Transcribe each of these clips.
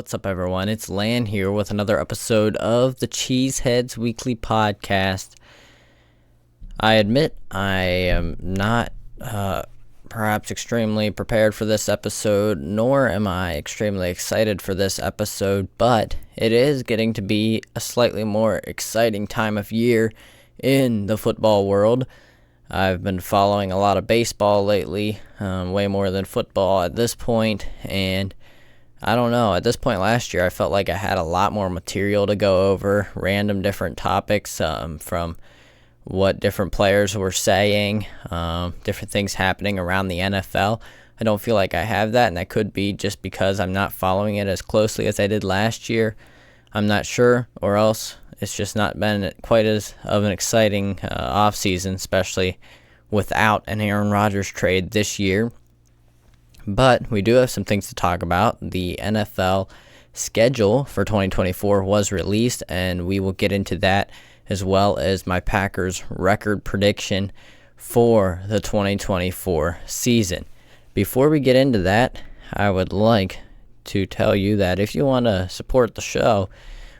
What's up, everyone? It's Lan here with another episode of the Cheeseheadz Weekly Podcast. I admit I am not perhaps extremely prepared for this episode, nor am I extremely excited for this episode, but it is getting to be a slightly more exciting time of year in the football world. I've been following a lot of baseball lately, way more than football at this point, and I don't know. At this point last year, I felt like I had a lot more material to go over, random different topics from what different players were saying, different things happening around the NFL. I don't feel like I have that, and that could be just because I'm not following it as closely as I did last year. I'm not sure, or else it's just not been quite as of an exciting offseason, especially without an Aaron Rodgers trade this year. But we do have some things to talk about. The NFL schedule for 2024 was released, and we will get into that, as well as my Packers record prediction for the 2024 season. Before we get into that, I would like to tell you that if you want to support the show,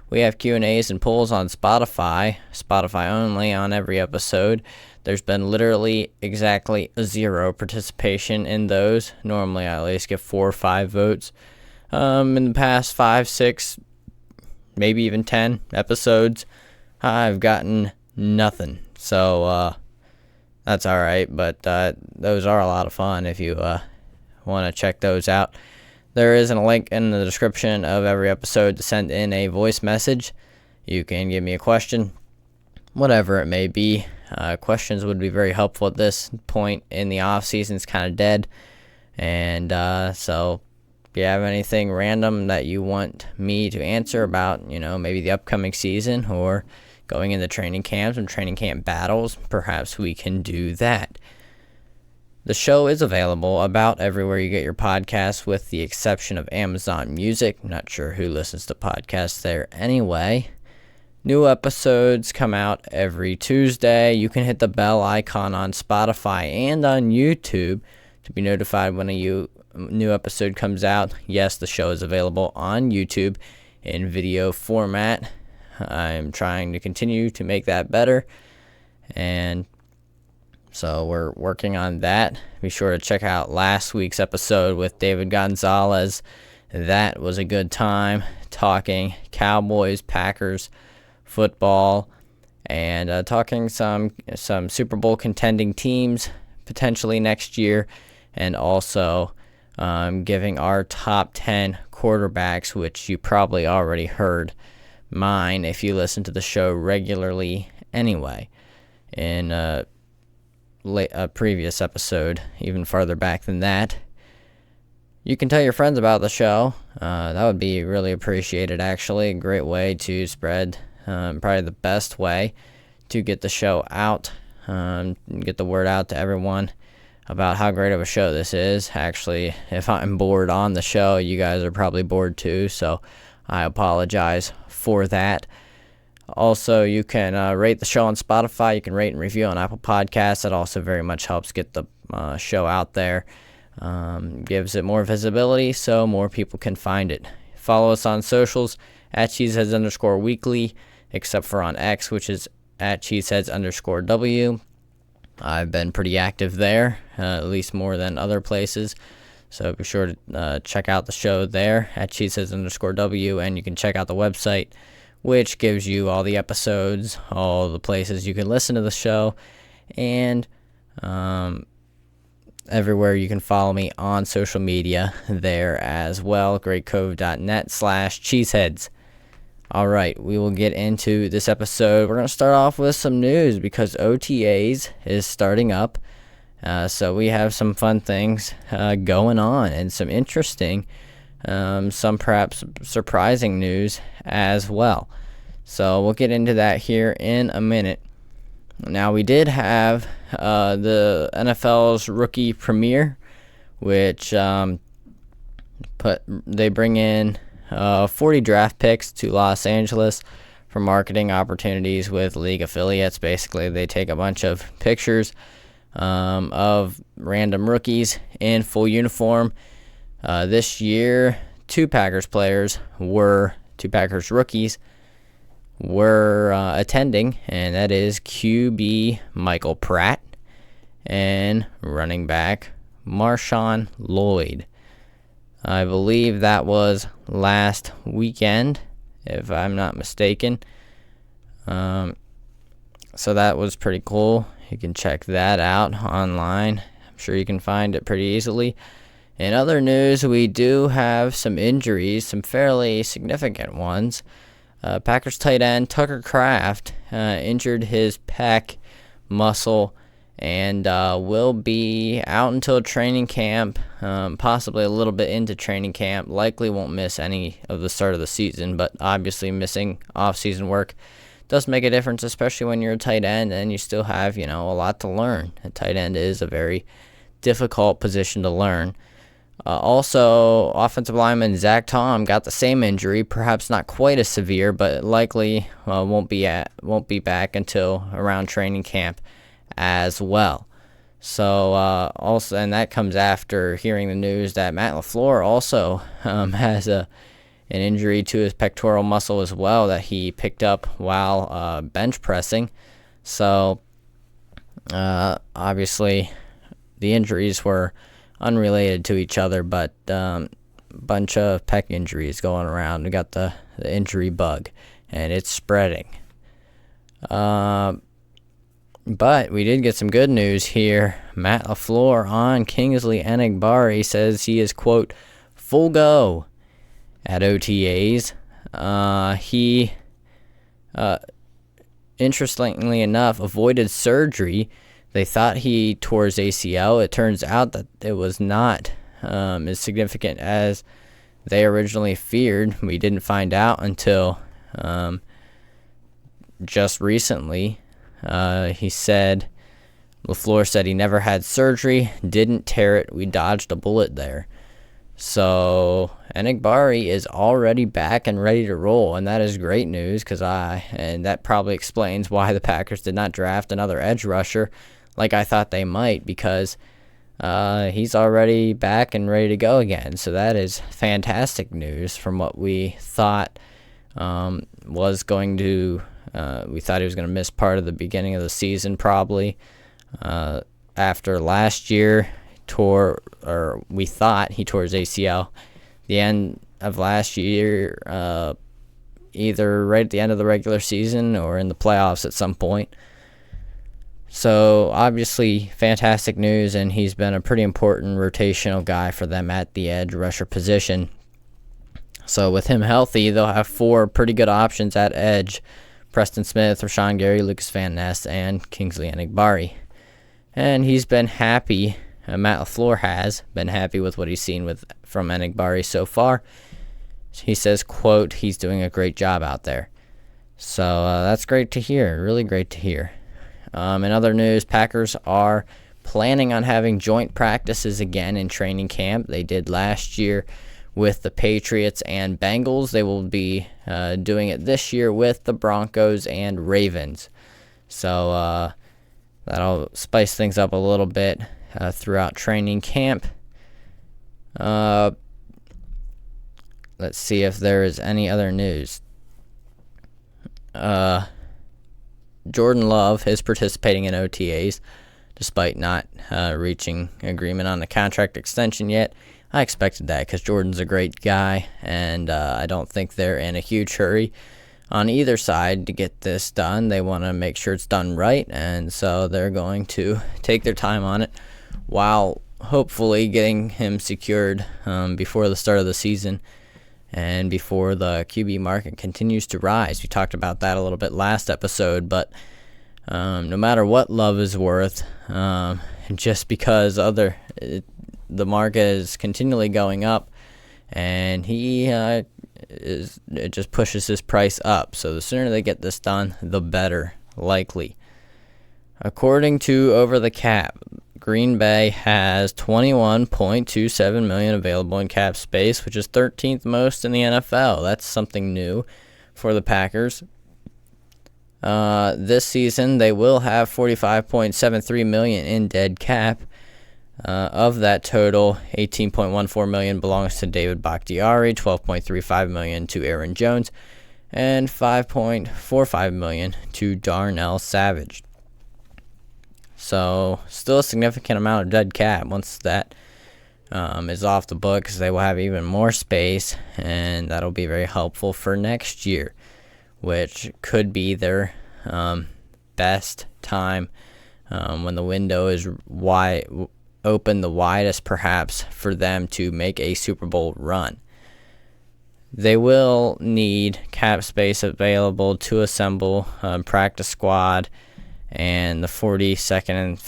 we have Q&As and polls on Spotify only on every episode. There's been literally exactly 0 participation in those. Normally I at least get 4 or 5 votes. In the past 5, 6, maybe even 10 episodes, I've gotten nothing. So that's alright, but those are a lot of fun if you want to check those out. There is a link in the description of every episode to send in a voice message. You can give me a question, whatever it may be. Questions would be very helpful at this point in the off season. It's kind of dead, and so if you have anything random that you want me to answer about, maybe the upcoming season or going into training camps and training camp battles, perhaps we can do that. The show is available about everywhere you get your podcasts, with the exception of Amazon Music. Not sure who listens to podcasts there anyway. New episodes come out every Tuesday. You can hit the bell icon on Spotify and on YouTube to be notified when a new episode comes out. Yes, the show is available on YouTube in video format. I'm trying to continue to make that better, and so we're working on that. Be sure to check out last week's episode with David Gonzalez. That was a good time, talking Cowboys, Packers, football, and talking some Super Bowl contending teams potentially next year, and also giving our top 10 quarterbacks, which you probably already heard mine if you listen to the show regularly anyway, in a previous episode, even farther back than that. You can tell your friends about the show. That would be really appreciated, actually. A great way to spread, probably the best way to get the show out, get the word out to everyone about how great of a show this is. Actually, if I'm bored on the show, you guys are probably bored too, so I apologize for that. Also, you can rate the show on Spotify. You can rate and review on Apple Podcasts. That also very much helps get the show out there. Gives it more visibility so more people can find it. Follow us on socials at Cheeseheadz_weekly, except for on X, which is at Cheeseheadz_W. I've been pretty active there, at least more than other places. So be sure to check out the show there at Cheeseheadz_W, and you can check out the website, which gives you all the episodes, all the places you can listen to the show, and everywhere you can follow me on social media there as well, greatcove.net/cheeseheadz. All right, we will get into this episode. We're going to start off with some news because OTAs is starting up. So we have some fun things going on, and some interesting, some perhaps surprising news as well. So we'll get into that here in a minute. Now, we did have the NFL's rookie premiere, which they bring in 40 draft picks to Los Angeles for marketing opportunities with league affiliates. Basically, they take a bunch of pictures of random rookies in full uniform. This year, two Packers rookies were attending, and that is QB Michael Pratt and running back Marshawn Lloyd. I believe that was last weekend, if I'm not mistaken. So that was pretty cool. You can check that out online. I'm sure you can find it pretty easily. In other news, we do have some injuries, some fairly significant ones. Packers tight end Tucker Kraft injured his pec muscle and will be out until training camp, possibly a little bit into training camp. Likely won't miss any of the start of the season, but obviously missing off-season work does make a difference, especially when you're a tight end and you still have, a lot to learn. A tight end is a very difficult position to learn. Also, offensive lineman Zach Tom got the same injury, perhaps not quite as severe, but likely won't be back until around training camp as well. So also, and that comes after hearing the news that Matt LaFleur also has an injury to his pectoral muscle as well that he picked up while bench pressing. So obviously the injuries were unrelated to each other, but bunch of pec injuries going around. We got the injury bug, and it's spreading. But we did get some good news here. Matt LaFleur on Kingsley Enagbare says he is, quote, full go at OTAs. He, interestingly enough, avoided surgery. They thought he tore his ACL. It turns out that it was not as significant as they originally feared. We didn't find out until just recently. LaFleur said he never had surgery, didn't tear it. We dodged a bullet there. So Enagbare is already back and ready to roll, and that is great news and that probably explains why the Packers did not draft another edge rusher like I thought they might, because he's already back and ready to go again. So that is fantastic news from what we thought was going to. We thought he was going to miss part of the beginning of the season probably. After last year, we thought he tore his ACL the end of last year, either right at the end of the regular season or in the playoffs at some point. So obviously fantastic news, and he's been a pretty important rotational guy for them at the edge rusher position. So with him healthy, they'll have four pretty good options at edge: Preston Smith, Rashawn Gary, Lucas Van Ness, and Kingsley Enagbare. And he's been happy. Matt LaFleur has been happy with what he's seen from Enagbare so far. He says, quote, he's doing a great job out there. So that's great to hear. Really great to hear. In other news, Packers are planning on having joint practices again in training camp. They did last year with the Patriots and Bengals. They will be doing it this year with the Broncos and Ravens. So that'll spice things up a little bit throughout training camp. Let's see if there is any other news. Jordan Love is participating in OTAs despite not reaching agreement on the contract extension yet. I expected that because Jordan's a great guy, and I don't think they're in a huge hurry on either side to get this done. They want to make sure it's done right, and so they're going to take their time on it while hopefully getting him secured before the start of the season and before the QB market continues to rise. We talked about that a little bit last episode, but no matter what Love is worth, just because the market is continually going up, and it just pushes his price up. So the sooner they get this done, the better, likely. According to Over the Cap, Green Bay has $21.27 million available in cap space, which is 13th most in the NFL. That's something new for the Packers. This season, they will have $45.73 million in dead cap. Of that total, $18.14 million belongs to David Bakhtiari, $12.35 million to Aaron Jones, and $5.45 million to Darnell Savage. So, still a significant amount of dead cap. Once that is off the books, they will have even more space, and that'll be very helpful for next year, which could be their best time when the window is open the widest, perhaps, for them to make a Super Bowl run. They will need cap space available to assemble practice squad and the 52nd and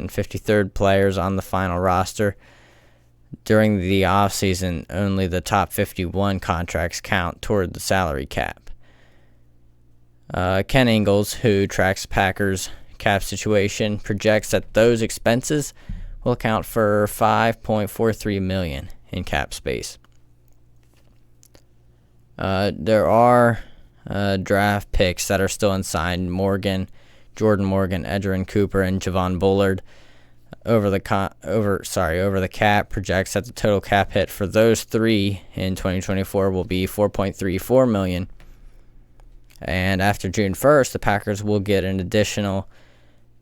53rd players on the final roster. During the offseason, only the top 51 contracts count toward the salary cap. Ken Ingalls, who tracks the Packers' cap situation, projects that those expenses will account for $5.43 million in cap space. There are draft picks that are still unsigned: Jordan Morgan, Edgerrin Cooper, and Javon Bullard. Over the cap projects that the total cap hit for those three in 2024 will be $4.34 million. And after June 1st, the Packers will get an additional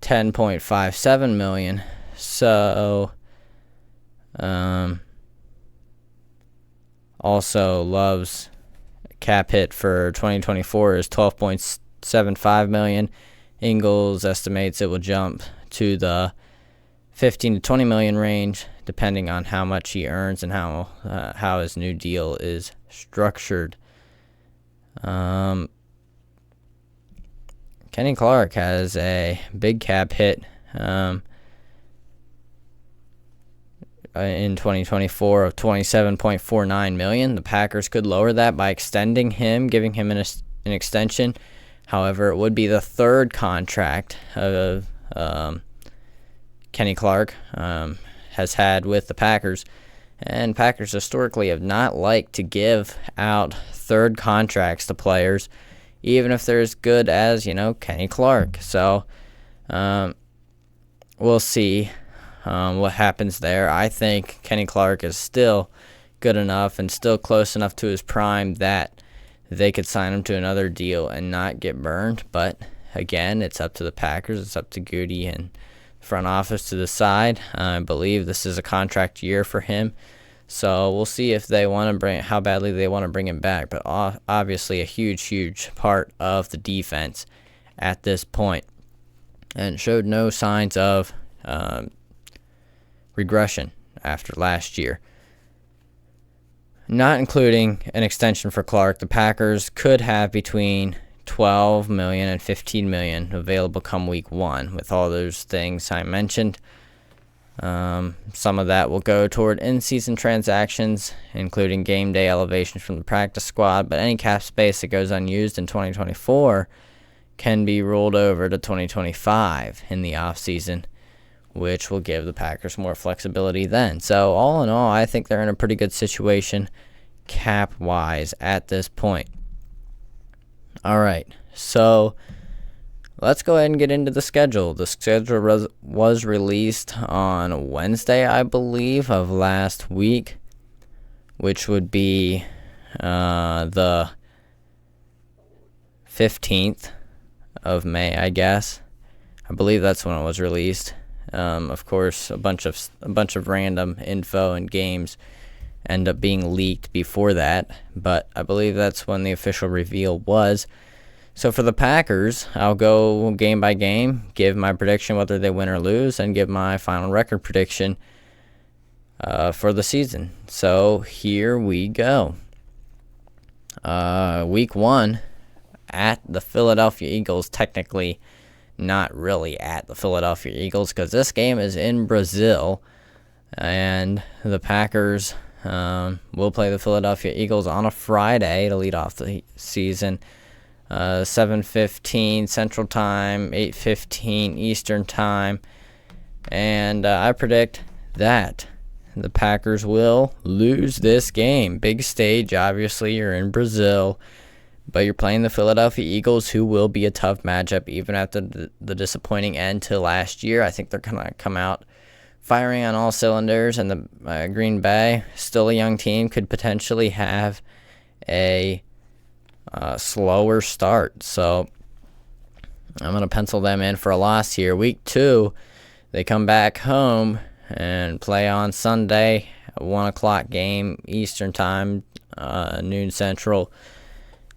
$10.57 million. So, also Love's cap hit for 2024 is $12.75 million. Ingalls estimates it will jump to the $15 to $20 million range, depending on how much he earns and how his new deal is structured. Kenny Clark has a big cap hit in 2024 of $27.49 million. The Packers could lower that by extending him, giving him an extension. However, it would be the third contract of Kenny Clark has had with the Packers. And Packers historically have not liked to give out third contracts to players, even if they're as good as, Kenny Clark. So, we'll see what happens there. I think Kenny Clark is still good enough and still close enough to his prime that they could sign him to another deal and not get burned. But, again, it's up to the Packers. It's up to Goody and front office to decide. I believe this is a contract year for him. So we'll see if they want to how badly they want to bring him back. But obviously a huge part of the defense at this point, and showed no signs of regression after last year. Not including an extension for Clark, the Packers could have between $12 million and $15 million available come week 1 with all those things I mentioned. Some of that will go toward in-season transactions, including game day elevations from the practice squad, but any cap space that goes unused in 2024 can be rolled over to 2025 in the offseason, which will give the Packers more flexibility then. So all in all, I think they're in a pretty good situation cap-wise at this point. All right, so let's go ahead and get into the schedule. The schedule was released on Wednesday, I believe, of last week, which would be the 15th of May, I guess. I believe that's when it was released. Of course, a bunch of random info and games end up being leaked before that, but I believe that's when the official reveal was. So for the Packers, I'll go game by game, give my prediction whether they win or lose, and give my final record prediction for the season. So here we go. Week 1 at the Philadelphia Eagles, technically not really at the Philadelphia Eagles because this game is in Brazil, and the Packers will play the Philadelphia Eagles on a Friday to lead off the season. 7:15 Central Time, 8:15 Eastern Time, and I predict that the Packers will lose this game. Big stage, obviously. You're in Brazil. But you're playing the Philadelphia Eagles, who will be a tough matchup even after the disappointing end to last year. I think they're going to come out firing on all cylinders, and the Green Bay, still a young team, could potentially have a slower start. So I'm going to pencil them in for a loss here. Week 2, they come back home and play on Sunday, a 1 o'clock game Eastern time, noon Central.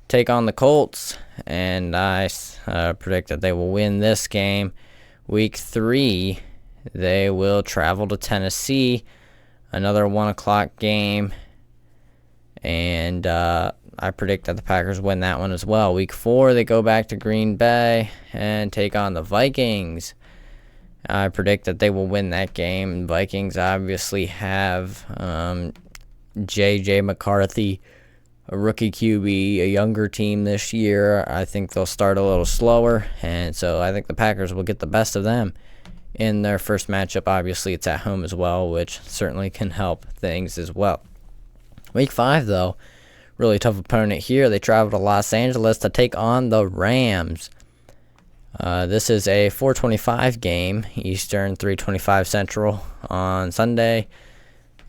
Take on the Colts, and I predict that they will win this game. Week 3, they will travel to Tennessee, another 1 o'clock game, and I predict that the Packers win that one as well. Week 4, they go back to Green Bay and take on the Vikings. I predict that they will win that game. Vikings obviously have J.J. McCarthy, a rookie QB, a younger team this year. I think they'll start a little slower, and so I think the Packers will get the best of them in their first matchup. Obviously, it's at home as well, which certainly can help things as well. Week 5, though, really tough opponent here. They travel to Los Angeles to take on the Rams. This is a 4:25 game, Eastern, 3:25 Central on Sunday,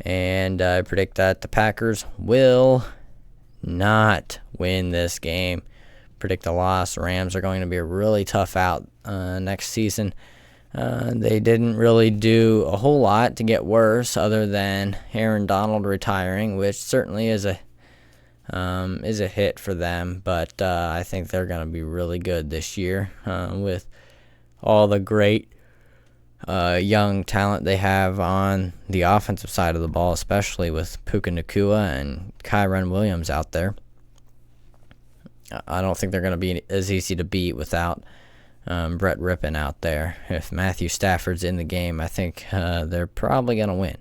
and I predict that the Packers will not win this game. Predict a loss. Rams are going to be a really tough out next season. They didn't really do a whole lot to get worse other than Aaron Donald retiring, which certainly is a hit for them. But I think they're going to be really good this year with all the great young talent they have on the offensive side of the ball, especially with Puka Nacua and Kyron Williams out there. I don't think they're going to be as easy to beat without Brett Rippon out there. If Matthew Stafford's in the game, I think they're probably going to win.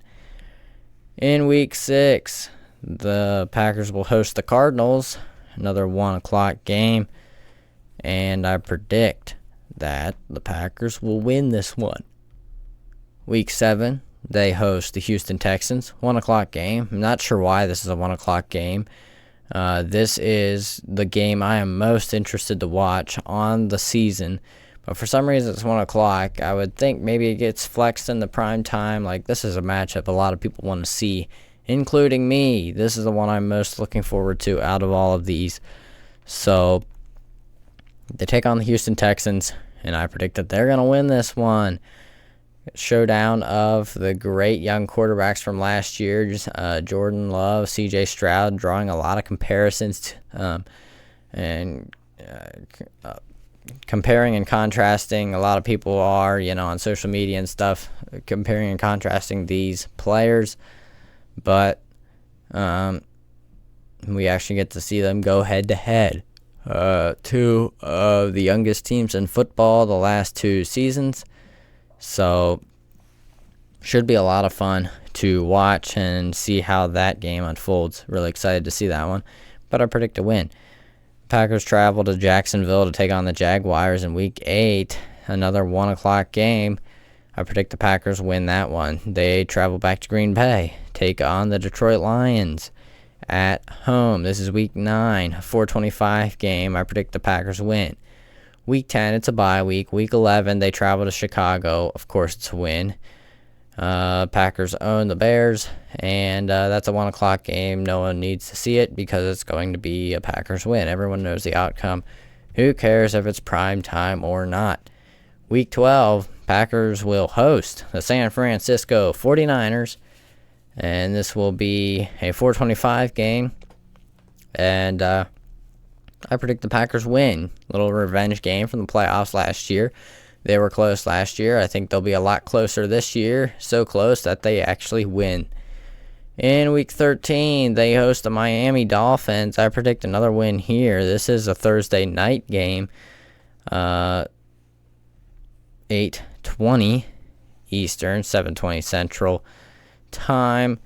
In Week 6, the Packers will host the Cardinals, another 1 o'clock game, and I predict that the Packers will win this one. Week 7, they host the Houston Texans, 1 o'clock game. I'm not sure why this is a 1 o'clock game. This is the game I am most interested to watch on the season, but for some reason it's 1 o'clock. I would think maybe it gets flexed in the prime time. Like, this is a matchup a lot of people want to see, including me. This is the one I'm most looking forward to out of all of these. So they take on the Houston Texans, and I predict that they're going to win this one. Showdown of the great young quarterbacks from last year, Jordan Love, C.J. Stroud, drawing a lot of comparisons and comparing and contrasting. A lot of people are, on social media and stuff, comparing and contrasting these players, but we actually get to see them go head-to-head. Two of the youngest teams in football the last 2 seasons. So, should be a lot of fun to watch and see how that game unfolds. Really excited to see that one, but I predict a win. Packers travel to Jacksonville to take on the Jaguars in Week 8, another 1 o'clock game. I predict the Packers win that one. They travel back to Green Bay, take on the Detroit Lions at home. This is Week 9, a 4:25 game. I predict the Packers win. Week 10, it's a bye week. Week 11, they travel to Chicago. Of course, it's a win. Packers own the Bears, and that's a 1 o'clock game. No one needs to see it because it's going to be a Packers win. Everyone knows the outcome. Who cares if it's prime time or not? Week 12, Packers will host the San Francisco 49ers, and this will be a 4:25 game. And I predict the Packers win. Little revenge game from the playoffs last year. They were close last year. I think they'll be a lot closer this year. So close that they actually win. In Week 13, they host the Miami Dolphins. I predict another win here. This is a Thursday night game. 8:20 Eastern, 7:20 Central time.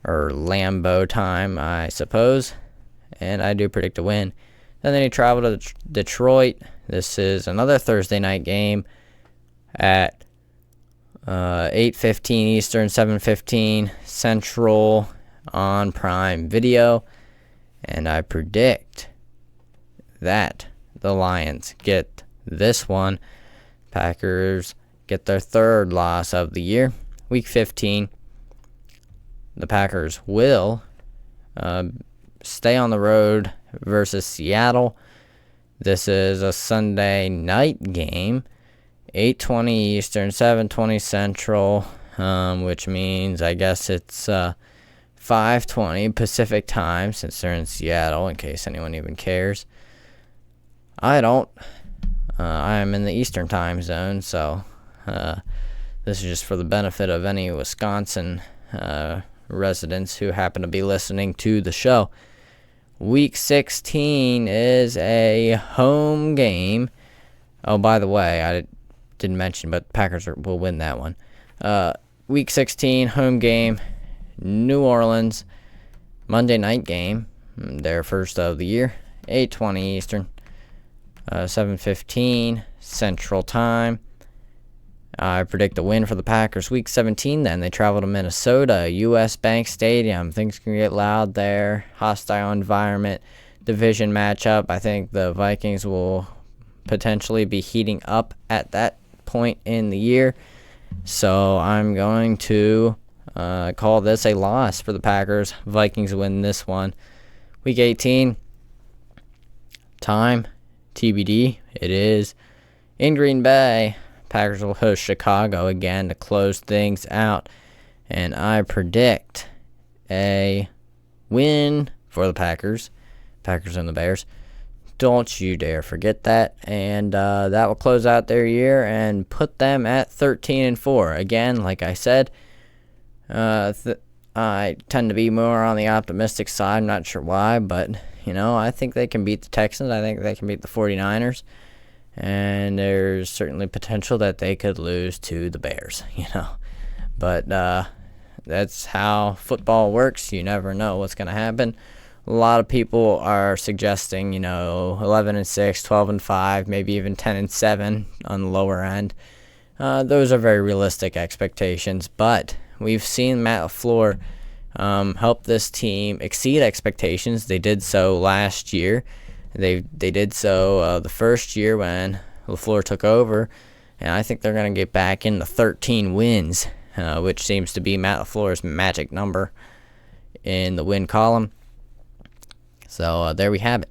Or Lambeau time, I suppose. And I do predict a win. Then they travel to Detroit. This is another Thursday night game at 8:15 Eastern, 7:15 Central on Prime Video. And I predict that the Lions get this one. Packers get their third loss of the year. Week 15, the Packers will stay on the road versus Seattle. This is a Sunday night game, 8:20 Eastern, 7:20 Central, which means I guess it's 5:20 Pacific time since they're in Seattle, in case anyone even cares. I don't. I am in the Eastern time zone, so this is just for the benefit of any Wisconsin residents who happen to be listening to the show. Week 16 is a home game. Oh, by the way, I didn't mention, but Packers will win that one. Week 16, home game, New Orleans, Monday night game, their first of the year, 8:20 Eastern, 7:15 Central Time. I predict a win for the Packers. Week 17, then they travel to Minnesota, U.S. Bank Stadium. Things can get loud there. Hostile environment, division matchup. I think the Vikings will potentially be heating up at that point in the year. So I'm going to call this a loss for the Packers. Vikings win this one. Week 18, time, TBD. It is in Green Bay. Packers will host Chicago again to close things out. And I predict a win for the Packers. Packers and the Bears. Don't you dare forget that. And that will close out their year and put them at 13-4. Again, like I said, I tend to be more on the optimistic side. I'm not sure why, but, I think they can beat the Texans. I think they can beat the 49ers. And there's certainly potential that they could lose to the Bears, But that's how football works. You never know what's going to happen. A lot of people are suggesting, 11-6, 12-5, maybe even 10-7 on the lower end. Those are very realistic expectations, but we've seen Matt LaFleur help this team exceed expectations. They did so last year. They did so the first year when LaFleur took over, and I think they're going to get back into 13 wins, which seems to be Matt LaFleur's magic number in the win column. So there we have it.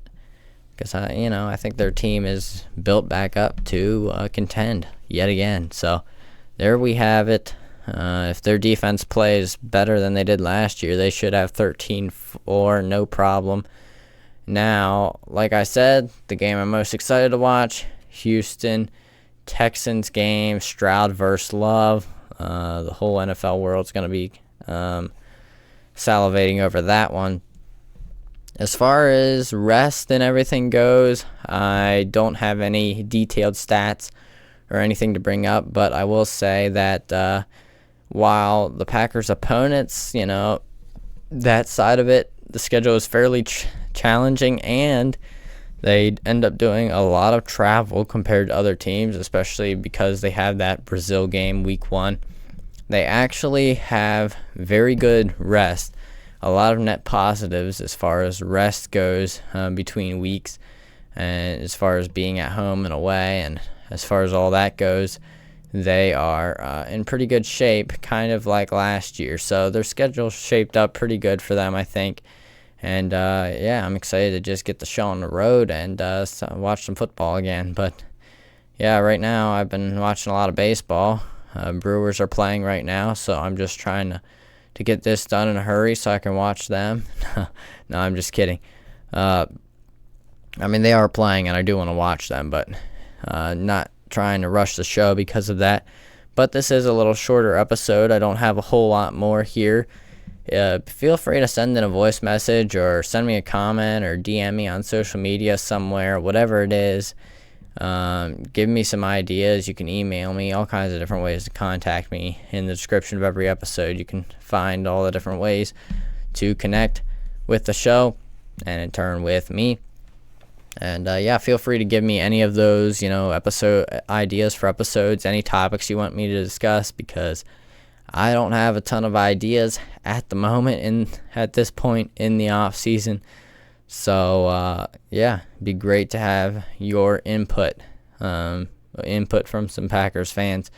Because I think their team is built back up to contend yet again. So there we have it. If their defense plays better than they did last year, they should have 13-4, no problem. Now, like I said, the game I'm most excited to watch, Houston Texans game, Stroud versus Love. The whole NFL world's going to be salivating over that one. As far as rest and everything goes, I don't have any detailed stats or anything to bring up, but I will say that while the Packers' opponents, that side of it, the schedule is fairly challenging, and they end up doing a lot of travel compared to other teams, especially because they have that Brazil game week 1. They actually have very good rest, a lot of net positives as far as rest goes between weeks, and as far as being at home and away, and as far as all that goes, they are in pretty good shape, kind of like last year. So their schedule's shaped up pretty good for them, I think. And, I'm excited to just get the show on the road and watch some football again. But, right now I've been watching a lot of baseball. Brewers are playing right now, so I'm just trying to get this done in a hurry so I can watch them. No, I'm just kidding. They are playing, and I do want to watch them, but not trying to rush the show because of that. But this is a little shorter episode. I don't have a whole lot more here. Feel free to send in a voice message or send me a comment or DM me on social media somewhere, whatever it is. Give me some ideas. You can email me, all kinds of different ways to contact me. In the description of every episode, you can find all the different ways to connect with the show and in turn with me. And feel free to give me any of those, episode ideas for episodes, any topics you want me to discuss, because I don't have a ton of ideas at the moment at this point in the off season. So, yeah, it'd be great to have your input from some Packers fans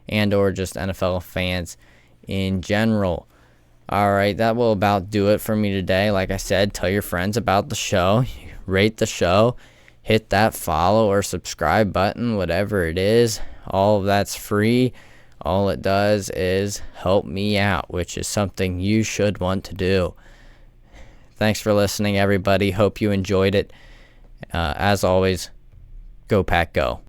and or just NFL fans in general. All right, that will about do it for me today. Like I said, tell your friends about the show, rate the show, hit that follow or subscribe button, whatever it is. All of that's free. All it does is help me out, which is something you should want to do. Thanks for listening, everybody. Hope you enjoyed it. As always, go Pack Go.